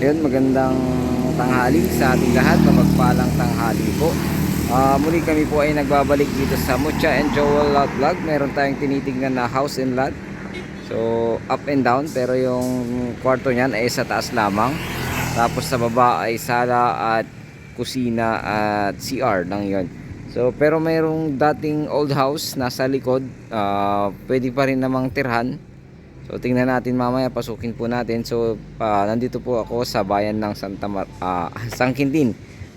Ayun, magandang tanghali sa ating lahat, mapagpalang tanghali po. Muli kami po ay nagbabalik dito sa Mucha and Joel Lot Vlog. Meron tayong tinitignan na house and lot. So, up and down, pero yung kwarto niyan ay sa taas lamang. Tapos sa baba ay sala at kusina at CR lang yon. So, pero mayroong dating old house nasa likod. Pwede pa rin namang tirhan. So tingnan natin mamaya, pasukin po natin. So nandito po ako sa bayan ng Sangkintin,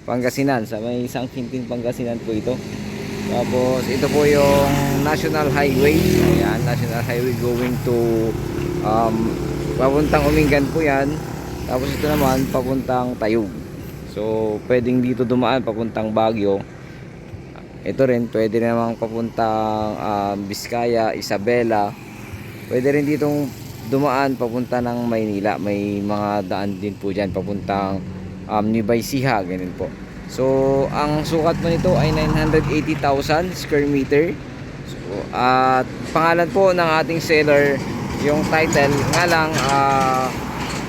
Pangasinan. Sa may Sangkintin, Pangasinan po ito. Tapos ito po yung National Highway. Ayan, National Highway going to papuntang Umingan po yan. Tapos ito naman papuntang Tayug. So pwedeng dito dumaan papuntang Baguio. Ito rin pwede namang papuntang Biskaya, Isabela. Pwede rin ditong dumaan papunta ng Maynila. May mga daan din po dyan papuntang Nueva Ecija, ganun po. So ang sukat mo nito ay 980,000 square meter. So, at pangalan po ng ating seller, yung title nga lang,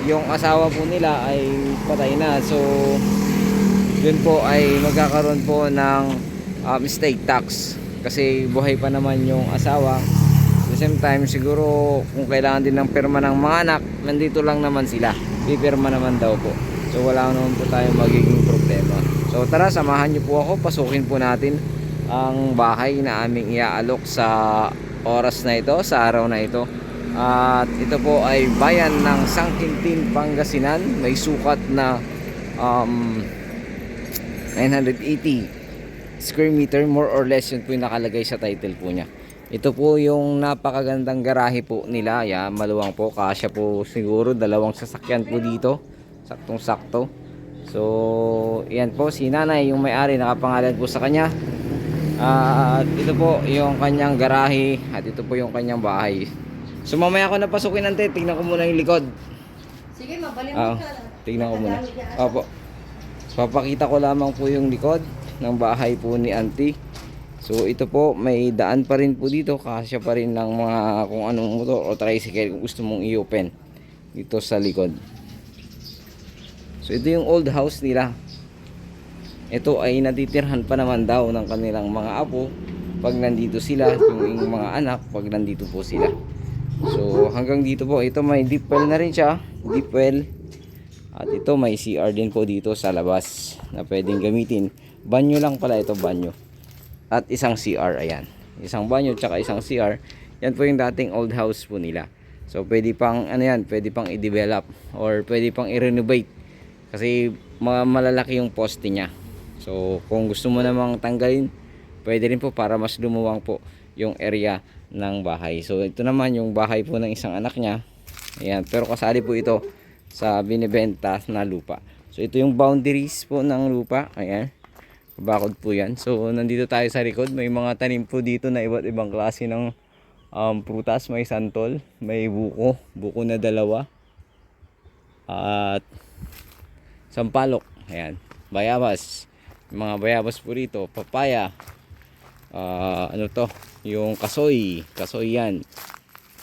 yung asawa po nila ay patay na. So yun po ay magkakaroon po ng estate tax kasi buhay pa naman yung asawa. At the same time, siguro kung kailangan din ng perma ng mga anak, nandito lang naman sila, pipirma naman daw po. So wala naman po tayong magiging problema. So tara, samahan niyo po ako, pasukin po natin ang bahay na aming iaalok sa oras na ito, sa araw na ito. At ito po ay bayan ng Sangkintin, Pangasinan. May sukat na 980 square meter, more or less. Yun po yung nakalagay sa title po niya. Ito po yung napakagandang garahe po nila. Yan, maluwang po, kasya po siguro dalawang sasakyan po dito, saktong sakto. So yan po si nanay, yung may-ari, nakapangalan po sa kanya. At ito po yung kanyang garahe, at ito po yung kanyang bahay. So mamaya ako napasukin nante, tignan ko muna yung likod. Sige, mabalin mo ka. Tignan ko muna. Opo, papakita ko lamang po yung likod ng bahay po ni auntie. So ito po, may daan pa rin po dito, kasya pa rin ng mga kung anong motor o tricycle kung gusto mong i-open dito sa likod. So ito yung old house nila. Ito ay natitirhan pa naman daw ng kanilang mga apo pag nandito sila, yung mga anak pag nandito po sila. So hanggang dito po, ito may deep well na rin siya, deep well. At ito may CR din po dito sa labas na pwedeng gamitin. Banyo lang pala ito, banyo. At isang CR, ayan. Isang banyo tsaka isang CR. Yan po yung dating old house po nila. So pwede pang ano yan, pwede pang i-develop or pwede pang i-renovate kasi malalaki yung poste niya. So kung gusto mo namang tanggalin, pwede rin po para mas lumuwang po yung area ng bahay. So ito naman yung bahay po ng isang anak niya. Ayan, pero kasali po ito sa binibenta na lupa. So ito yung boundaries po ng lupa. Ayan, bakod po yan. So nandito tayo sa likod, may mga tanim po dito na iba't ibang klase ng prutas. May santol, may buko na dalawa, at sampalok, ayan, bayabas, mga bayabas po rito, papaya, ano to, yung kasoy yan.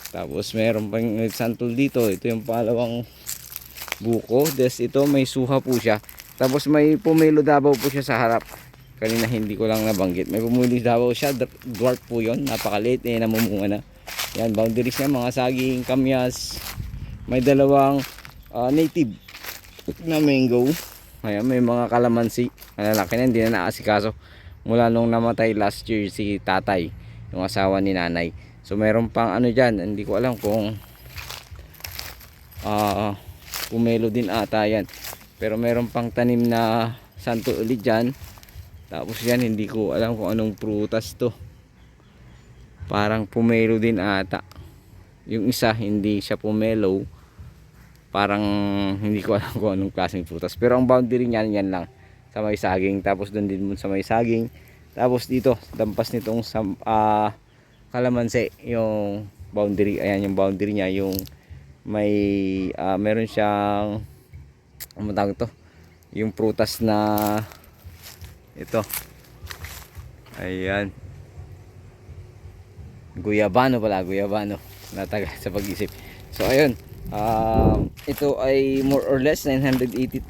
Tapos meron pang santol dito. Ito yung pangalawang buko. Des ito may suha po siya. Tapos may pumelo Davao po siya sa harap. Kanina hindi ko lang nabanggit. May pumelo Davao siya. Dwarf po yun. Napakaliit. Namumunga na. Yan, boundaries niya. Mga saging, kamyas. May dalawang native na mango. Ayan, may mga kalamansi. Malalaki na. Hindi na naasikaso. Mula nung namatay last year si tatay, yung asawa ni nanay. So meron pang ano dyan. Hindi ko alam kung pumelo din ata yan. Pero meron pang tanim na santo ulit dyan. Tapos yan, hindi ko alam kung anong prutas to. Parang pumelo din ata. Yung isa hindi siya pumelo. Parang hindi ko alam kung anong klaseng prutas. Pero ang boundary niyan, yan lang. Sa may saging. Tapos doon din sa may saging. Tapos dito, dampas nitong kalamansi. Yung boundary. Ayan yung boundary niya. Yung may meron siyang ano tawag to, yung prutas na ito, ayan, guyabano pala, guyabano, natagal sa pag-isip. So ayun, Ito ay more or less 980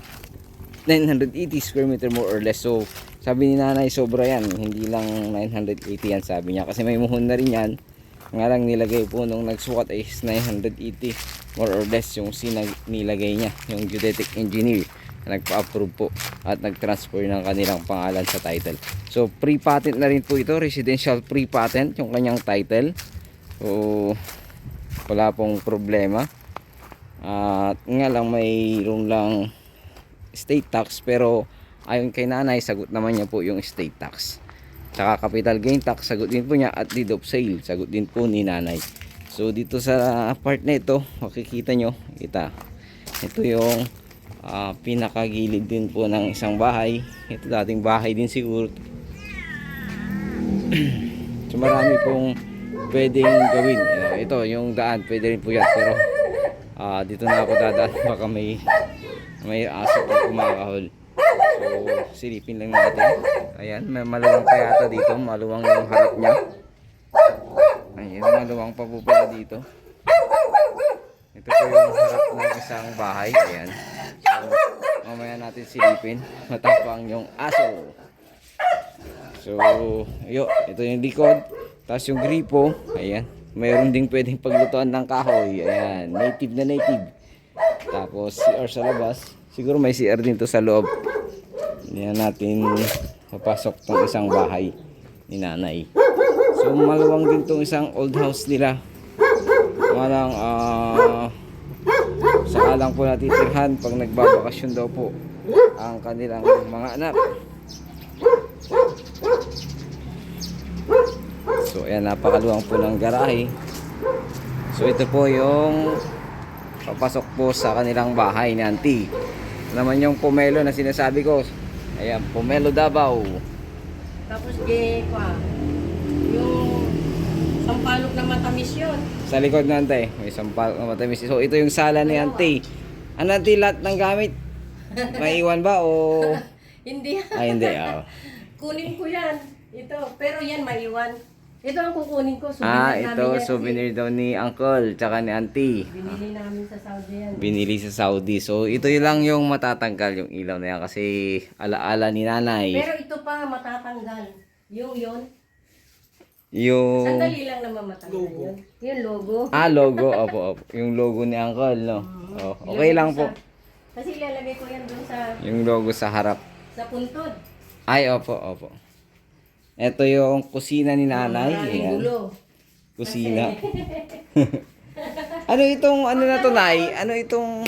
square meter more or less. So sabi ni nanay sobra yan, hindi lang 980 yan sabi niya, kasi may muhon na rin yan. Nga lang nilagay po nung nagsukat ay 980 more or less yung nilagay niya, yung geodetic engineer na nagpa-approve po at nag-transfer ng kanilang pangalan sa title. So pre-patent na rin po ito, residential pre-patent yung kanyang title. So wala pong problema. At nga lang mayroon lang state tax, pero ayon kay nanay sagot naman niya po yung state tax. Tsaka capital gain tax sagot din po niya, at deed of sale sagot din po ni nanay. So dito sa part na ito makikita nyo, ito yung pinakagilid din po ng isang bahay. Ito dating bahay din siguro. So marami pong pwedeng gawin. Ito yung daan, pwede rin po yan, pero dito na ako dadaan, baka may aso pa kumakahol. So silipin lang natin. Ayan, may maluwang pa yata dito, maluwang yung harap niya. Ayan, maluwang pa po pala dito. Ito po yung harap ng isang bahay. Ayan, so mamaya natin silipin, matapang yung aso. So ito yung likod, tapos yung gripo. Ayan, mayroon ding pwedeng paglutuan ng kahoy. Ayan, native na native. Tapos CR sa labas. Siguro may CR din to sa loob. Hindi na natin papasok tong isang bahay ni nanay. So maluwang din tong isang old house nila. Walang saka lang po natitirhan pag nagbabakasyon daw po ang kanilang mga anak. So ayan, napakaluwang po ng garahe. So ito po yung papasok po sa kanilang bahay ni auntie. Ito naman yung pomelo na sinasabi ko. Ayan, pomelo Davao. Tapos yung sampalok na matamis yun. Sa likod na auntie, may sampal na matamis. So ito yung sala ni auntie. Ano auntie, lahat ng gamit may iwan ba o Hindi. ay hindi? Kunin ko yan. Ito. Pero yan maiwan. Ito ang kukunin ko. Ito souvenir daw ni uncle tsaka ni auntie. Binili namin sa Saudi yan. Binili sa Saudi. So ito yun lang yung matatanggal yung ilaw na yan, kasi alaala ni nanay. Pero ito pa matatanggal. Yun. Yung Sandali lang naman matanggal yun. Yung logo. logo. Opo. Yung logo ni uncle, no? Oh, okay lang po. Kasi ilalagay ko yan dun sa Yung logo sa harap. puntod. Ay, opo. Ito yung kusina ni nanay. Maraming Ayan. gulo. Kusina. Ano itong ano na to, nay? Ano itong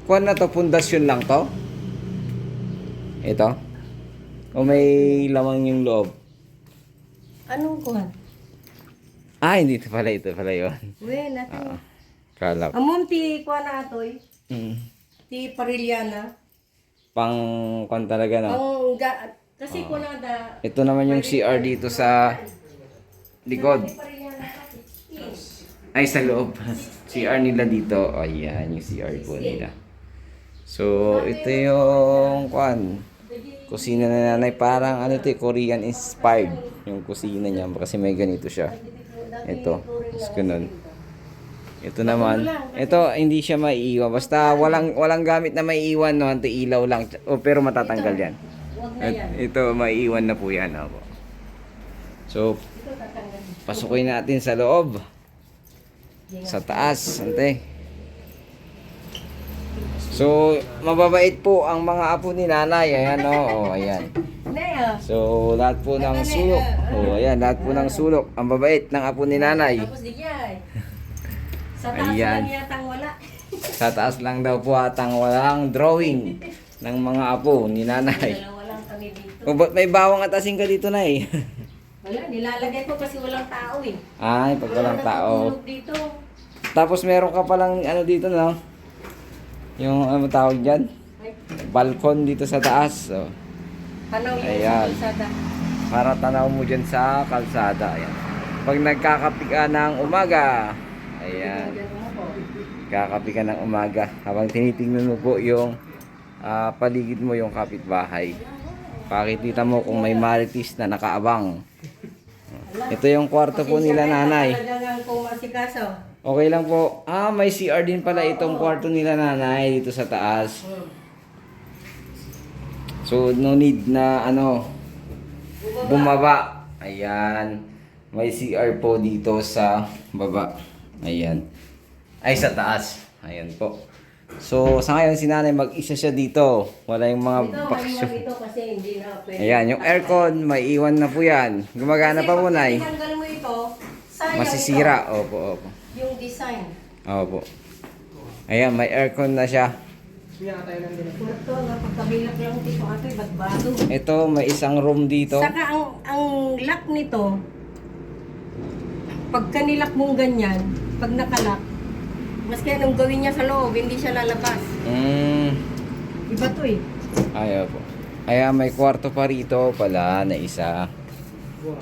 kuwan na to? Pundasyon lang to? Ito? O may lamang yung loob? Anong kuhan? Hindi ito pala. Ito pala yun. Well, natin. Kala ko. Amom ti kuhan na atoy. Mm. Ti Pariliana. Pang kuwan talaga, no? Kasi kuhan na da. Ito naman yung CR dito sa likod. Pariliana kasi. Ay, sa loob. CR nila dito. Ayan, yung CR po nila. So, ito yung kuwan. Kusina na nanay. Parang ano ito, Korean inspired. Yung kusina niya. Kasi may ganito siya. Ito. Tapos ganun. Ito naman. Ito, hindi siya maiiwan. Basta walang gamit na maiiwan, no? Ito ilaw lang. Pero matatanggal yan. Huwag na yan. Ito, maiiwan na po yan. Opo. So, Ito tatanggal. pasukin natin sa loob. Sa taas, ante. So, mababait po ang mga apo ni nanay. Ayan, ayan. Naya. So, lahat po ng sulok. Ayan, lahat po ng sulok. Ang babait ng apo ni nanay. Tapos di yan. Sa taas Ayan. lang yatang wala. Sa taas lang daw po atang walang drawing ng mga apo ni nanay. Dalawa lang kami dito. O, ba't may bawang at asin ka dito, nay? Wala, nilalagay ko kasi walang tao eh. Ay, pag walang tao. natutulog dito. Tapos meron ka palang ano dito, no? Yung ano tawag dyan? Ay, Balkon dito sa taas. So, tanaw yung Ayan. kalsada. para tanaw mo dyan sa kalsada. Ayan. Pag nagkakapi ka ng umaga, ayan, Diyan mo po. kakapi ka ng umaga. Habang tinitingnan mo po yung paligid mo, yung kapitbahay. Pakikita mo kung may marites na nakaabang. Ito yung kwarto po nila nanay. Talagang kung masikaso. Okay lang po. Ah, may CR din pala itong kwarto nila nanay dito sa taas. So, no need na bumaba. Ayan. May CR po dito sa baba. Ayan. Ay, sa taas. Ayan po. So, sa ngayon, si nanay mag-isa siya dito. Wala yung mga Ito, bakasyon. maiwan ito kasi hindi na pwede. Ayan, yung aircon, may iwan na po yan. Gumagana pa po, Kasi nay. pag tinanggal mo ito, sayang Masisira. ito. Opo, opo. Yung design. Opo. Ayan, may aircon na siya. Ito, napagkabilak lang dito ate, ba't-bato. Ito, may isang room dito. Saka ang lock nito, pagka nilak mong ganyan, pag nakalak, maski anong gawin niya sa loob, hindi siya lalabas. Iba to eh. Ayaw po. Ayan, may kwarto pa rito pala na isa.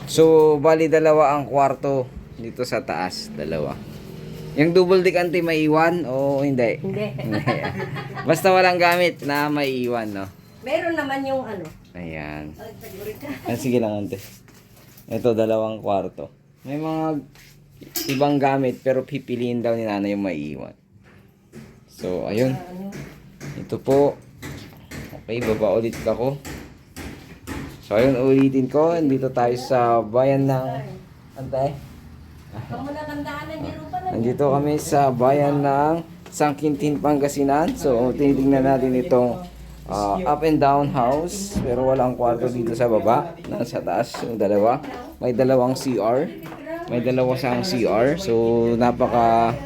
So, bali dalawa ang kwarto dito sa taas. Dalawa. Yung double deck ante may iwan o hindi? Hindi. Basta walang gamit na may iwan, no? Meron naman yung ano. Ayan. Ay, tagurin ka. Ah, sige lang ante. Ito, dalawang kwarto. May mga ibang gamit pero pipiliin daw ni nanay yung maiiwan. So, ayun. Ano? Ito po. Okay, baba ulit ako. So, ayun, ulitin ko. Dito tayo sa bayan ng... Antay? Kamu na tandaan na biro pa na. Nandito kami sa bayan ng Sangkintin, Pangasinan. So, tinitingnan natin itong up and down house. Pero walang kwarto dito sa baba. Nasa taas, yung dalawa. May dalawang CR. May dalawa siyang CR. So, napaka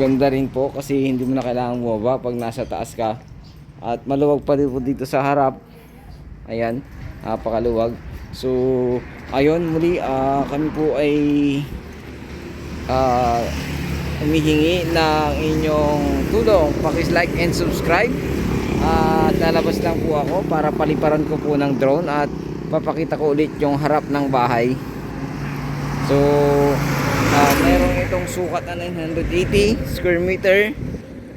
ganda rin po kasi hindi mo na kailangan bumaba pag nasa taas ka. At maluwag pa rin po dito sa harap. Ayan, napakaluwag. So, ayun, muli kami po ay humihingi ng inyong tulong. Pakis-like and subscribe. At lalabas lang po ako para paliparan ko po ng drone at papakita ko ulit yung harap ng bahay. So, meron itong sukat na 980 square meter.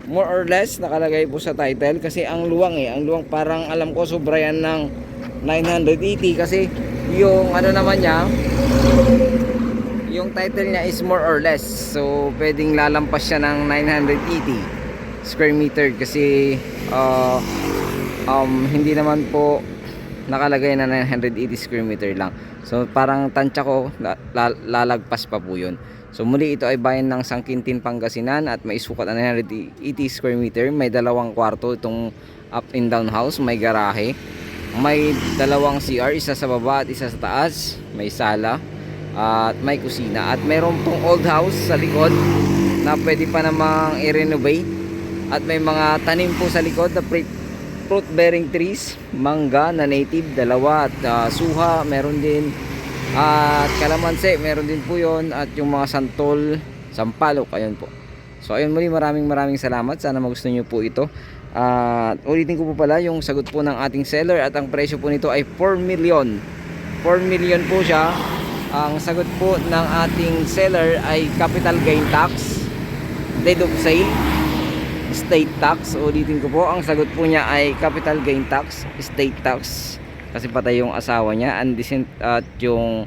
More or less, nakalagay po sa title. Kasi ang luwang parang alam ko sobra yan ng 980. Kasi yung ano naman niya, yung title niya is more or less. So, pwedeng lalampas siya ng 980 square meter. Kasi, hindi naman po nakalagay na 980 square meter lang. So parang tansya ko lalagpas pa po yun. So muli, ito ay bayan ng Sangkintin, Pangasinan at may sukat na 980 square meter. May dalawang kwarto itong up and down house. May garahe. May dalawang CR, isa sa baba at isa sa taas. May sala at may kusina. At mayroon pong old house sa likod na pwede pa namang i-renovate. At may mga tanim po sa likod na fruit bearing trees, mangga na native, dalawa at suha, meron din at kalamansi, meron din po yon at yung mga santol, sampalok, ayun po. So ayun, muli maraming salamat, sana magustuhan nyo po ito. Ulitin ko po pala yung sagot po ng ating seller at ang presyo po nito ay 4 million. 4 million po siya. Ang sagot po ng ating seller ay capital gain tax, deed of sale, state tax. Ulitin ko po, ang sagot po niya ay capital gain tax, state tax kasi patay yung asawa niya, and decent at yung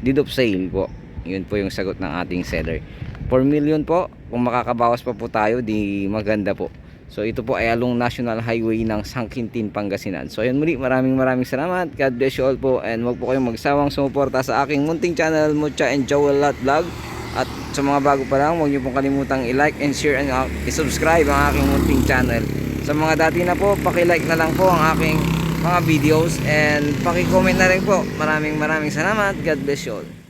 deed of sale po. Yun po yung sagot ng ating seller. 4 million po. Kung makakabawas pa po tayo, di maganda po. So ito po ay along National Highway ng Sangkintin, Pangasinan. So ayun, muli maraming salamat. God bless you all po, and wag po kayong magsawang sumuporta sa aking munting channel, Mucha and Joel Lat Vlog. At sa mga bago pa lang, huwag niyo pong kalimutang i-like and share and i-subscribe ang aking munting channel. Sa mga dati na po, paki-like na lang po ang aking mga videos and paki-comment na rin po. Maraming salamat. God bless you all.